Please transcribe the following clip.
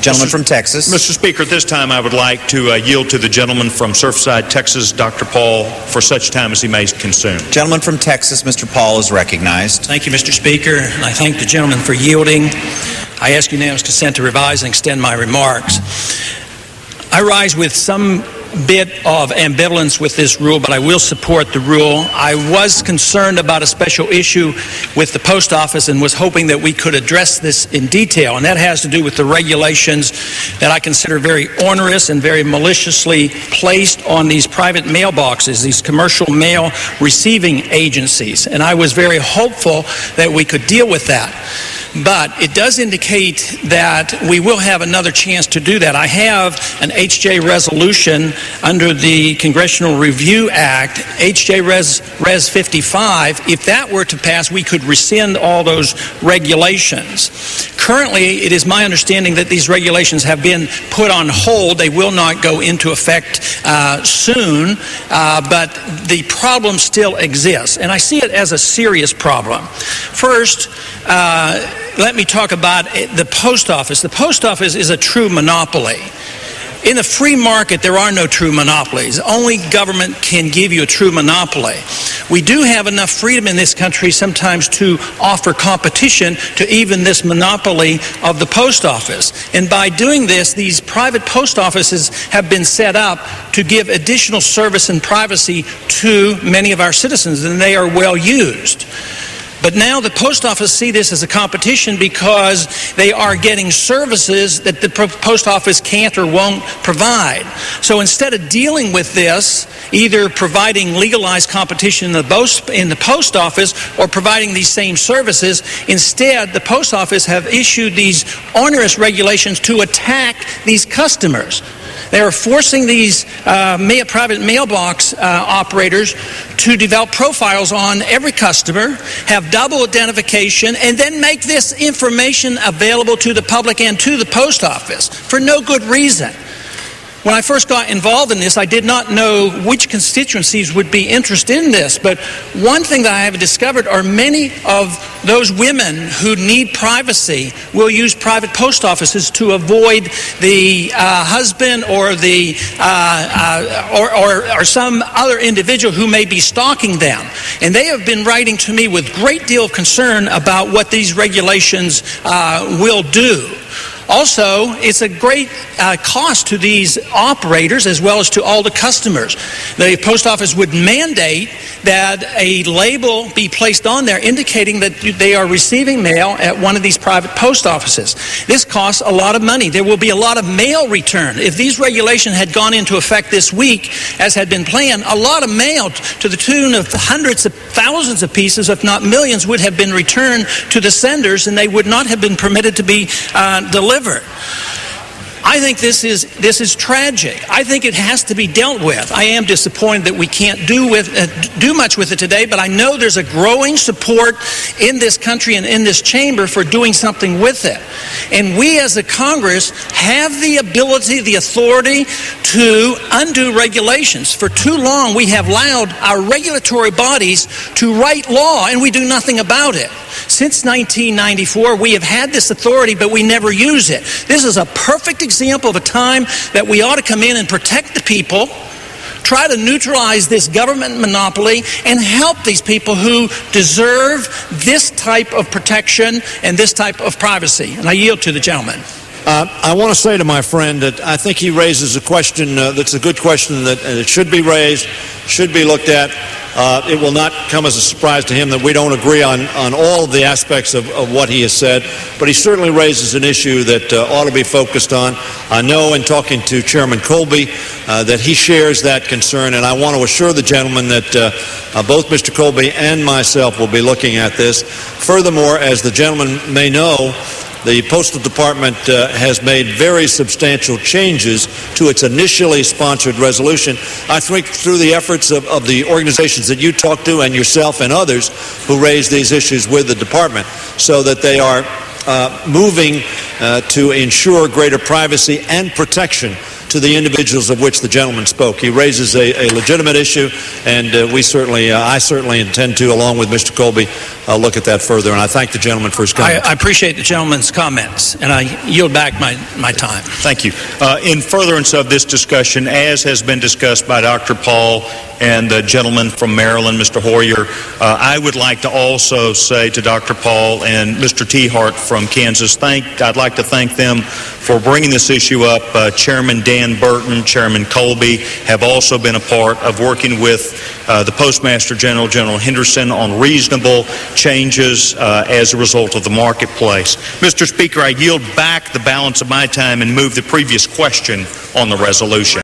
Gentleman from Texas. Mr. Speaker, at this time I would like to yield to the gentleman from Surfside, Texas, Dr. Paul, for such time as he may consume. Gentleman from Texas, Mr. Paul, is recognized. Thank you, Mr. Speaker, and I thank the gentleman for yielding. I ask unanimous consent to revise and extend my remarks. I rise with some bit of ambivalence with this rule, but I will support the rule. I was concerned about a special issue with the post office and was hoping that we could address this in detail, and that has to do with the regulations that I consider very onerous and very maliciously placed on these private mailboxes, these commercial mail receiving agencies, and I was very hopeful that we could deal with that. But it does indicate that we will have another chance to do that. I have an HJ resolution under the Congressional Review Act, HJ Res 55. If that were to pass, we could rescind all those regulations. Currently, it is my understanding that these regulations have been put on hold. They will not go into effect soon, but the problem still exists, and I see it as a serious problem. First, let me talk about the post office. The post office is a true monopoly. In a free market, there are no true monopolies. Only government can give you a true monopoly. We do have enough freedom in this country sometimes to offer competition to even this monopoly of the post office. And by doing this, these private post offices have been set up to give additional service and privacy to many of our citizens, and they are well used. But now the post office see this as a competition because they are getting services that the post office can't or won't provide. So instead of dealing with this, either providing legalized competition in the post office or providing these same services, instead the post office have issued these onerous regulations to attack these customers. They are forcing these private mailbox operators to develop profiles on every customer, have double identification, and then make this information available to the public and to the post office for no good reason. When I first got involved in this, I did not know which constituencies would be interested in this, but one thing that I have discovered are many of those women who need privacy will use private post offices to avoid the husband or the or some other individual who may be stalking them. And they have been writing to me with great deal of concern about what these regulations will do. Also, it's a great cost to these operators as well as to all the customers. The post office would mandate that a label be placed on there indicating that they are receiving mail at one of these private post offices. This costs a lot of money. There will be a lot of mail return. If these regulations had gone into effect this week, as had been planned, a lot of mail to the tune of hundreds of thousands of pieces, if not millions, would have been returned to the senders, and they would not have been permitted to be delivered. I think this is tragic. I think it has to be dealt with. I am disappointed that we can't do much with it today, but I know there's a growing support in this country and in this chamber for doing something with it. And we as a Congress have the ability, the authority to undo regulations. For too long, we have allowed our regulatory bodies to write law, and we do nothing about it. Since 1994, we have had this authority, but we never use it. This is a perfect example of a time that we ought to come in and protect the people, try to neutralize this government monopoly, and help these people who deserve this type of protection and this type of privacy. And I yield to the gentleman. I want to say to my friend that I think he raises a question that's a good question that it should be raised, should be looked at. It will not come as a surprise to him that we don't agree on all of the aspects of what he has said, but he certainly raises an issue that ought to be focused on. I know in talking to Chairman Colby that he shares that concern, and I want to assure the gentleman that both Mr. Colby and myself will be looking at this. Furthermore, as the gentleman may know, the Postal Department has made very substantial changes to its initially sponsored resolution. I think through the efforts of the organizations that you talk to and yourself and others who raise these issues with the department, so that they are moving to ensure greater privacy and protection to the individuals of which the gentleman spoke. He raises a legitimate issue, and I certainly intend to, along with Mr. Colby, look at that further. And I thank the gentleman for his comments. I appreciate the gentleman's comments, and I yield back my time. Thank you. In furtherance of this discussion, as has been discussed by Dr. Paul and the gentleman from Maryland, Mr. Hoyer, I would like to also say to Dr. Paul and Mr. Teehart from Kansas, I'd like to thank them for bringing this issue up. Chairman Dan Burton, Chairman Colby have also been a part of working with the Postmaster General, General Henderson, on reasonable changes as a result of the marketplace. Mr. Speaker, I yield back the balance of my time and move the previous question on the resolution.